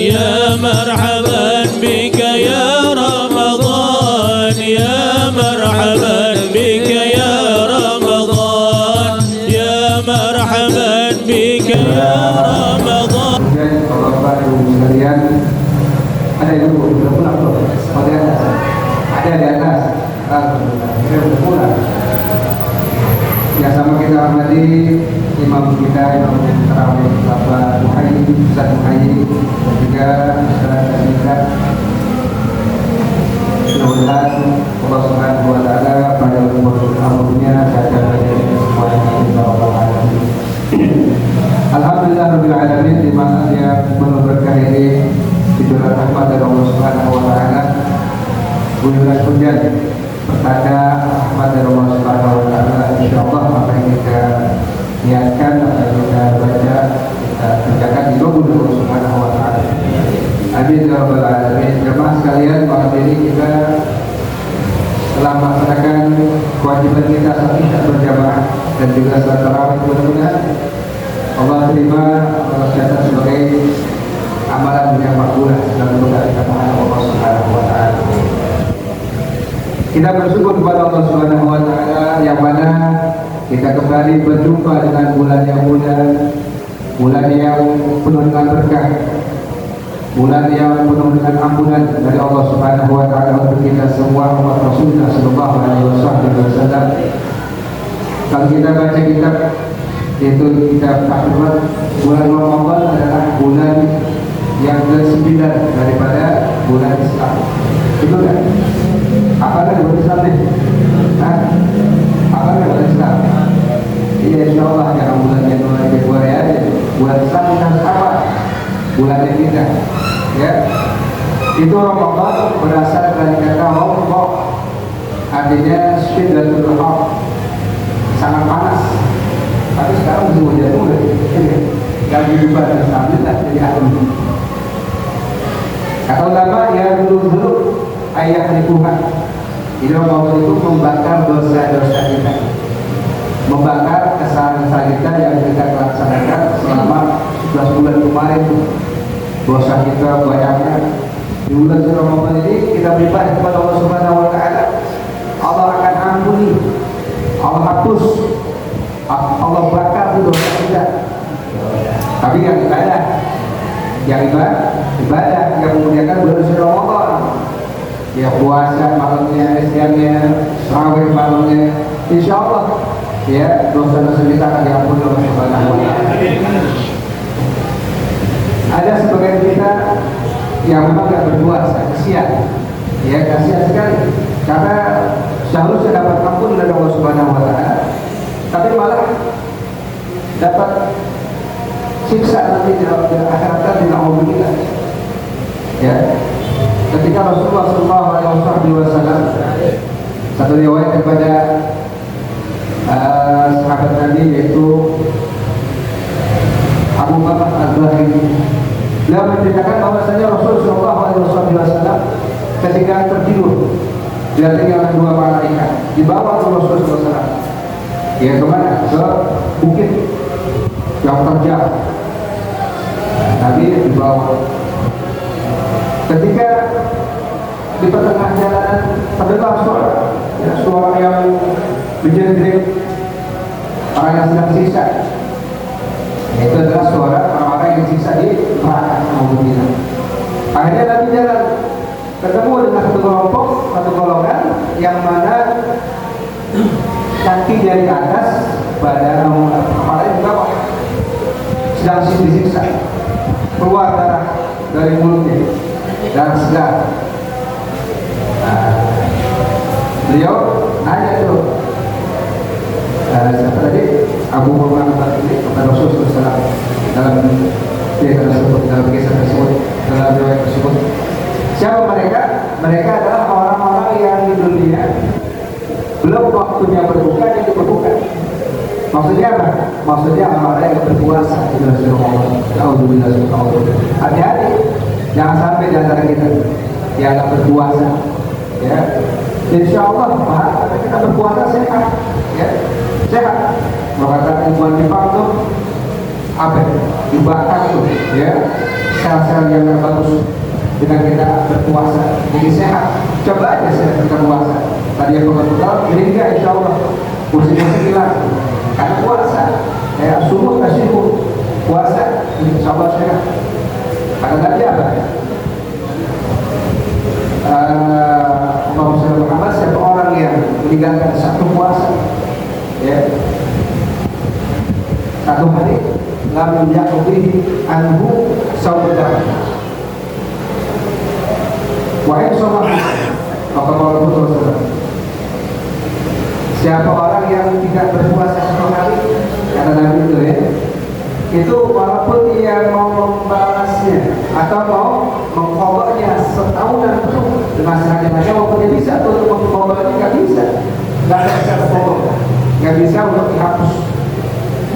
يا مرحبا بك يا رمضان يا مرحبا بك يا رمضان يا مرحبا بك يا رمضان. Bapak Ibu sekalian, ada yang belum pulang belum? Ada di atas. Alhamdulillah, sudah pulang. Ya, sama kita hormati imam kita, imam tarawih Bapak Muhayyi, Ustaz Muhayyi, dan juga Ustaz kita. Mudah-mudahan Allah Subhanahu wa taala pada umurnya dan semuanya. Alhamdulillah rabbil alamin, di mana dia menuburkan ini tiduran rahmat dari Allah Subhanahu wa taala. Guyuran hujan pertanda rahmat dari Allah Subhanahu wa taala. Insyaallah apa yang kita niatkan, apa yang kita baca, kita kerjakan di bawah Allah Subhanahu wa taala. Amin ya rabbal alamin. Jemaah sekalian, malam ini kita telah melaksanakan kewajiban kita saat Isya berjamaah dan juga salat tarawih. Mudah-mudahan Allah terima, Allah catat sebagai amalan yang makbulah dalam ketaatan Allah Subhanahu wa taala. Kita bersyukur kepada Allah Subhanahu wa taala yang mana kita kembali berjumpa dengan bulan yang mulia, bulan yang penuh dengan berkah, bulan yang penuh dengan ampunan dari Allah Subhanahu wa taala untuk kita semua umat Rasulullah sallallahu alaihi wasallam. Kalau kita baca kitab, yaitu kitab Takwirat, bulan Ramadan adalah bulan yang ke-9 daripada bulan Islam. Itu kan? Apa kan bulan Islam nih? Apa kan bulan Islam? Iya, insyaallah jangan bulan Januari Februari aja. Bulan Islam kita apa? Bulannya kita. Ya. Itu Ramadan berasal dari kata Ramadan, artinya syiddatul har, sangat panas. Tapi sekarang musim hujan mulai, yang berubah dan alhamdulillah jadi akhir. Kata ulama ya dulu ayah lingkungan. Jadi Ramadan itu membakar dosa-dosa kita, membakar kesalahan-kesalahan kita yang kita laksanakan selama 11 bulan kemarin. Dosa kita banyaknya. Di bulan Ramadan ini kita beribadah kepada Allah Subhanahu wa taala. Allah akan ampuni, Allah hapus, Allah bakar itu dosa kita. Tapi yang ibadah, yang ibadah yang memuliakan bulan Ramadan, ya puasa malamnya, siangnya, tarawih malamnya, insyaallah ya dosa-dosa kita akan diampuni oleh Allah Subhanahu wa taala. Ada sebagian kita yang memang tidak berpuasa, kasihan, ya kasihan sekali, karena seharusnya dapat ampun dari Allah Subhanahu wa taala, tapi malah dapat siksa nanti di akhirat di nauzubillah. Ya, ketika Rasulullah SAW satu riwayat kepada sahabat Nabi yaitu Abu Bakar Al-Bahri, beliau menceritakan bahwasanya Rasulullah SAW ketika tertidur didatangi oleh dua malaikat, dibawa ke Rasulullah SAW. Ya kemana? Ke bukit yang terjal. Nabi dibawa. Ketika di pertengahan jalanan terdengar suara, ya, suara yang menjerit orang yang sedang siksa. Itu adalah suara orang-orang yang siksa di neraka. Akhirnya Nabi jalan, ketemu dengan satu kelompok, satu golongan yang mana kaki dari atas, badan kepala di bawah sedang disiksa, keluar darah dari mulutnya, darah segar. Beliau nanya tuh, siapa tadi? Abu Bakar ini kepada Rasulullah SAW dalam kisah tersebut, dalam riwayat tersebut. Siapa mereka? Mereka adalah orang-orang yang di dunia belum waktunya berbuka, itu berbuka. Maksudnya apa? Maksudnya orang-orang yang berpuasa. Hati-hati, jangan sampai di antara kita yang tidak berpuasa. Ya, insyaallah kita berpuasa sehat. Ya, sehat. Mengatakan iman nifaq itu apa? Dibakar tuh, ya. sel-sel yang gak bagus dengan kita berpuasa. Jadi sehat. Coba aja sehat kita puasa. Tadi yang betul-betul, ini enggak, insya Allah pusing-pusing hilang karena puasa. Ya subuh ke subuh puasa, insya Allah sehat. Kata Nabi apa? Muhammad, siapa orang yang meninggalkan satu puasa, ya, satu hari, lam yaqdi anhu saudah. Wahai sahabat, maka kalau betul, siapa orang yang tidak berpuasa satu hari, kata Nabi itu ya, itu walaupun dia mau membalasnya atau mau mengkodoknya setahunan penuh dengan sengaja, walaupun dia bisa untuk mengkodoknya, nggak bisa, nggak bisa terkodok, nggak bisa untuk dihapus.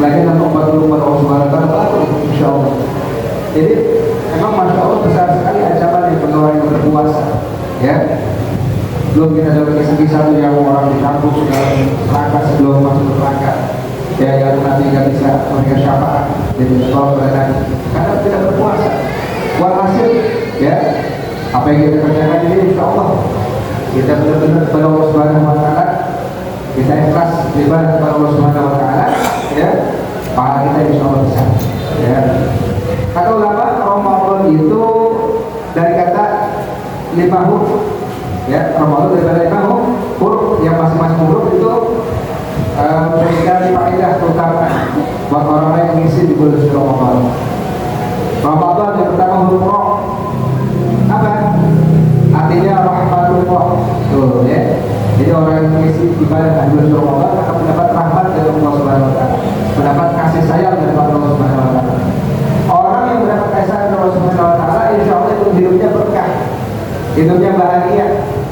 Belajar dalam obat kepada Allah Subhanahu Wa Taala, insya Allah. Jadi memang masya Allah besar sekali ancaman yang pegawai yang berpuasa, ya. Belum kita dapat kisah-kisah yang orang dihapus segala neraka sebelum masuk neraka. Ya, yang nanti nggak bisa memberikan syafaat jadi tolong berada karena tidak berpuasa. Walhasil, ya, apa yang kita kerjakan ini insya Allah kita benar-benar kepada Allah Subhanahu Wa Taala, kita ikhlas beribadah kepada Allah Subhanahu Wa Taala, ya, pahala kita insya Allah besar. Ya, kata ulama Ramadan itu dari kata 5 huruf, ya, Ramadan dari 5 huruf yang masing-masing huruf itu memberikan faedah terutama buat orang-orang yang mengisi di bulan suci Ramadan. Ramadan yang pertama huruf Ra, apa? Artinya rahmatullah. Tuh, ya. Jadi orang yang mengisi ibadah di bulan suci Ramadan akan mendapat rahmat dari Allah Subhanahu Wa Taala, mendapat kasih sayang dari Allah Subhanahu Wa Taala. Orang yang mendapat kasih sayang dari Allah Subhanahu Wa Taala, insya Allah itu hidupnya berkah, hidupnya bahagia,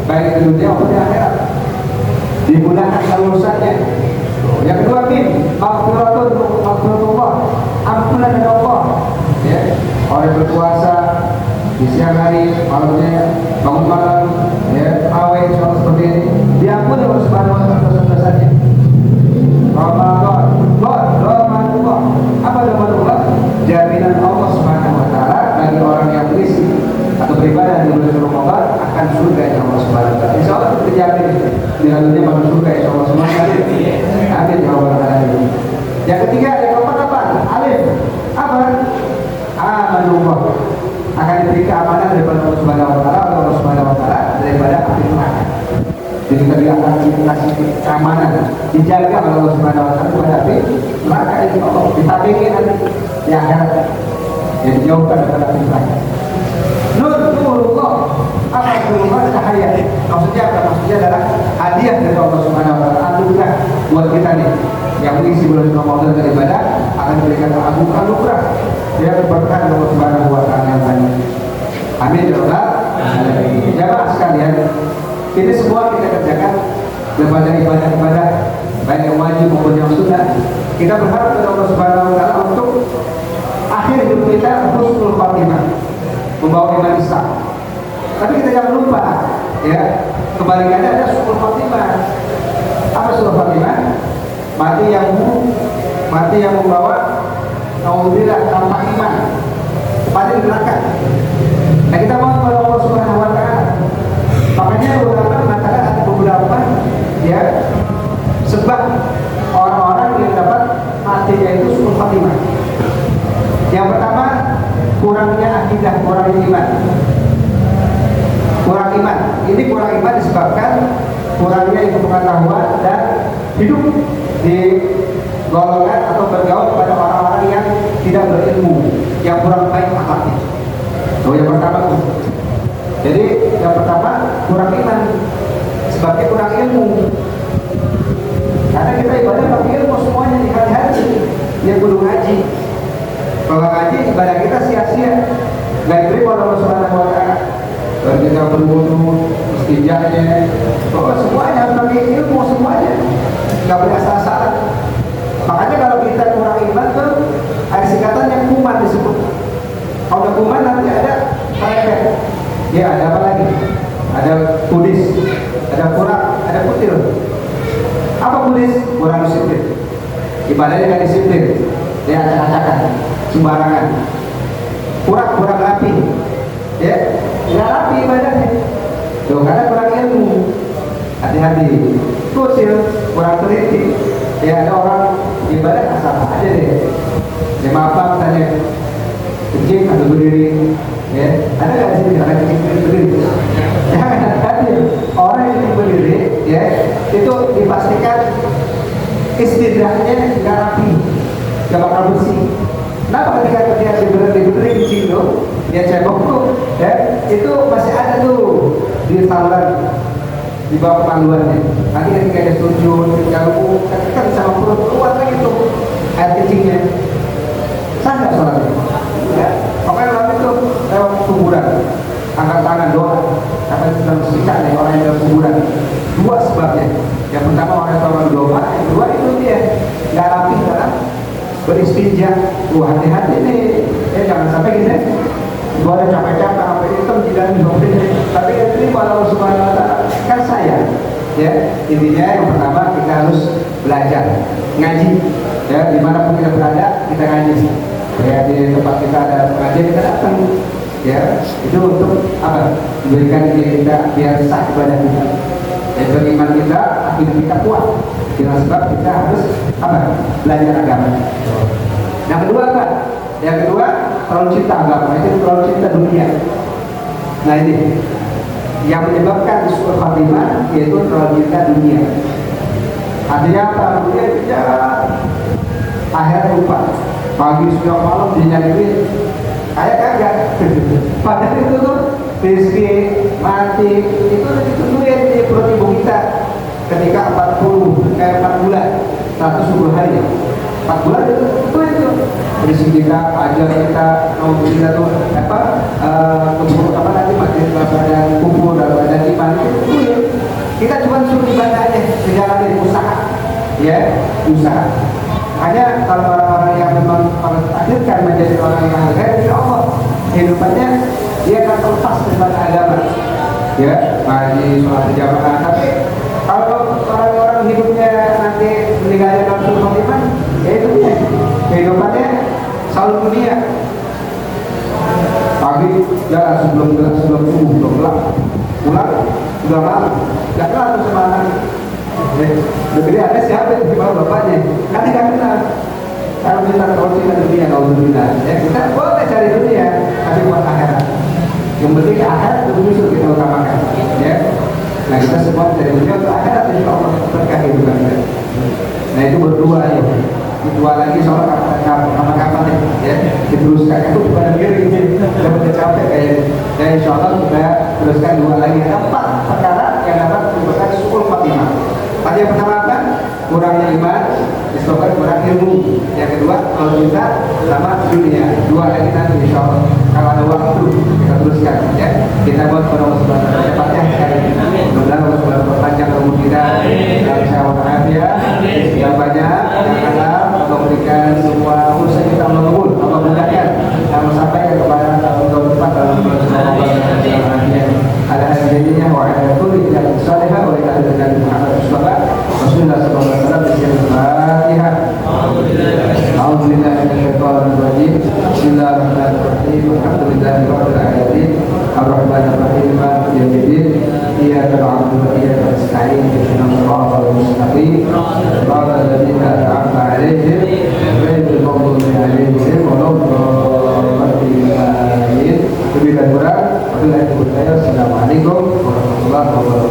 baik di dunia maupun di akhirat. Dimudahkan urusannya. Yang kedua, maghfiratullah, ampunan dari Allah. Ya, orang yang berpuasa di siang hari, malamnya bangun malam, ya, awet seperti ini, diampuni oleh Subhanahu Wa Taala dosa-dosanya. Ramadan, Ramadan, apa Ramadan? Jaminan Allah Subhanahu Wa Taala bagi orang yang berisi atau beribadah di bulan Ramadan akan surga yang Allah Subhanahu Wa Taala. Insya Allah itu terjamin di dalamnya masuk surga insya Allah semua. Amin ya Allah. Yang ketiga, yang keempat apa? Alif. Apa? Amanullah. Akan diberi keamanan daripada Allah Subhanahu Wa Taala, Allah Subhanahu Wa Taala daripada api neraka. Jadi kita akan dikasih keamanan, dijaga oleh Allah Subhanahu Wa Taala daripada api neraka ini Allah. Ditabingin nanti di akhirat. Jadi jauhkan daripada api neraka. Nurullah. Apa nurullah? Cahaya. Maksudnya apa? Maksudnya adalah hadiah dari Allah Subhanahu Wa Taala, anugerah buat kita nih yang mengisi bulan Ramadan daripada akan diberikan anugerah dia berberkah Allah Subhanahu Wa Taala yang banyak. Amin ya Allah. Jamaah sekalian, ini semua kita kerjakan daripada ibadah-ibadah baik yang wajib maupun yang sunnah. Kita berharap kepada Allah Subhanahu Wa Taala untuk akhir hidup kita husnul khatimah, membawa iman Islam. Tapi kita jangan lupa, ya, kebalikannya ada suul khatimah. Apa suul khatimah? Mati yang membawa naudzubillah tanpa iman, mati di neraka. Nah, kita mau kepada Allah Subhanahu Wa Taala. Makanya ulama mengatakan ada beberapa, ya, sebab orang-orang yang dapat matinya itu suul khatimah. Yang pertama, kurangnya akidah, kurang iman. Kurang iman. Ini kurang iman disebabkan kurangnya ilmu pengetahuan dan hidup di golongan atau bergaul kepada orang-orang yang tidak berilmu, yang kurang baik akhlaknya. So, yang pertama tuh. Jadi yang pertama kurang iman, sebabnya kurang ilmu. Karena kita ibadah pakai ilmu semuanya di hari-hari. Dia kudu ngaji. Kalau ngaji ibadah kita sia-sia, nggak diterima oleh Allah Subhanahu Wa Taala. Dan kita berwudu, istinjanya, semuanya harus pakai ilmu semuanya. Nggak boleh asal-asalan. Makanya kalau kita kurang iman tuh ada singkatan yang kuman disebut. Kalau ada kuman nanti ada karet. Ya, ada apa lagi? Ada kudis, ada kurang, ada kutil. Apa kudis? Kurang disiplin. Ibadahnya nggak disiplin, dia acak-acakan, sembarangan. kurang rapi, ya, nggak rapi ibadahnya. Tuh, karena kurang ilmu, hati-hati. Terus ya, kurang teliti. Ya, ada orang ibadah asal aja deh. Ya maaf misalnya kencing atau berdiri, ya, ada nggak di sini orang kencing berdiri? Jangan hati-hati. Orang yang berdiri, ya, itu dipastikan istirahatnya nggak rapi, nggak bakal bersih. Kenapa ketika dia berdiri kencing tuh, dia cebok tuh, ya, itu masih ada tuh di saluran di bawah paluannya. Nanti ketika dia sujud, ketika ruku, kan sama perut keluar lagi tuh air kencingnya. Sah nggak sholatnya? Ya, pokoknya orang itu lewat kuburan, angkat tangan doa, kata sedang siksa nih orang yang dalam kuburan. Dua sebabnya. Yang pertama orang yang doa, yang kedua itu dia nggak rapi dalam beristinja. Tuh hati-hati nih, ya jangan sampai gini. Gua ada capek-capek sampai hitam tidak dihopin, tapi yang terima Allah Subhanahu Wa Taala kan saya. Ya, intinya yang pertama kita harus belajar ngaji. Ya, dimanapun kita berada kita ngaji. Ya, di tempat kita ada pengajian kita datang. Ya, itu untuk apa? Memberikan diri kita biar sah ibadah kita. Dan beriman kita, akidah kita kuat. Dengan sebab kita harus apa? Belajar agama. Yang kedua apa? Yang kedua, terlalu cinta agama, itu terlalu cinta dunia. Nah ini yang menyebabkan suul khatimah, yaitu terlalu cinta dunia. Artinya apa? Dunia kejar, akhirat lupa. Pagi sudah malam dia nyari duit, kayak kagak. Padahal itu tuh rezeki mati itu duit di perut ibu kita ketika 4 bulan 110 hari. 4 bulan itu rezeki kita, ajar kita, mau kita tuh apa kubur apa nanti mati pada kubur dan pada iman itu ya. Kita cuma suruh ibadahnya, menjalani usaha, ya usaha. Hanya kalau orang-orang yang memang takdirkan menjadi orang yang akhir, insya Allah kehidupannya dia akan terlepas daripada agama, ya ngaji, sholat berjamaah. Tapi kalau orang-orang hidupnya nanti meninggalnya dalam suul khatimah, ya itu dia kehidupannya selalu dunia. Pagi jalan sebelum subuh belum gelap, pulang sudah malam, nggak kenal tuh sama anak. Negeri ada siapa yang dibawa bapaknya? Kan tidak kenal. Kalau kita tahu kita dunia, kalau dunia, ya kita boleh cari dunia, tapi buat akhirat. Yang penting akhirat itu justru kita utamakan, ya. Nah kita semua cari dunia untuk akhirat, insya Allah berkah hidupan kita. Nah itu berdua ya. Dua lagi soal kapan-kapan ya diteruskan itu pada diri dapat tercapai kayak ya insya Allah kita teruskan 2 lagi. Ada 4 perkara yang dapat menyebabkan suul khatimah. Tadi yang pertama apa? Kurangnya iman, disebabkan kurang ilmu. Yang kedua kalau kita sama dunia. 2 lagi nanti insya Allah kalau ada waktu kita teruskan ya. Kita buat pada Allah Subhanahu Wa Taala cepatnya sekali. Mudah-mudahan Allah Subhanahu Wa Taala panjang umur kita dan sehat ya. Yang banyak yang alam memberikan semua urusan kita mengumpul, Allah mudahkan dan sampaikan kepada tahun depan dalam bulan Ramadan. Ada hadiahnya wa ala kulli jalan salihah wa ila Nabi Muhammad Rasulullah sallallahu alaihi wasallam. Bismillahirrahmanirrahim. A'udzubillahi minasyaitonir rajim. Bismillahirrahmanirrahim. Alhamdulillahirabbil alamin. Arrahmanir rahim. Maliki yaumiddin. Iyyaka na'budu wa iyyaka nasta'in. Ihdinas siratal mustaqim. Siratal ladzina an'amta 'alaihim ghairil maghdubi 'alaihim waladdallin. Lebih kurang, wabillahi taufiq. Assalamualaikum warahmatullahi wabarakatuh.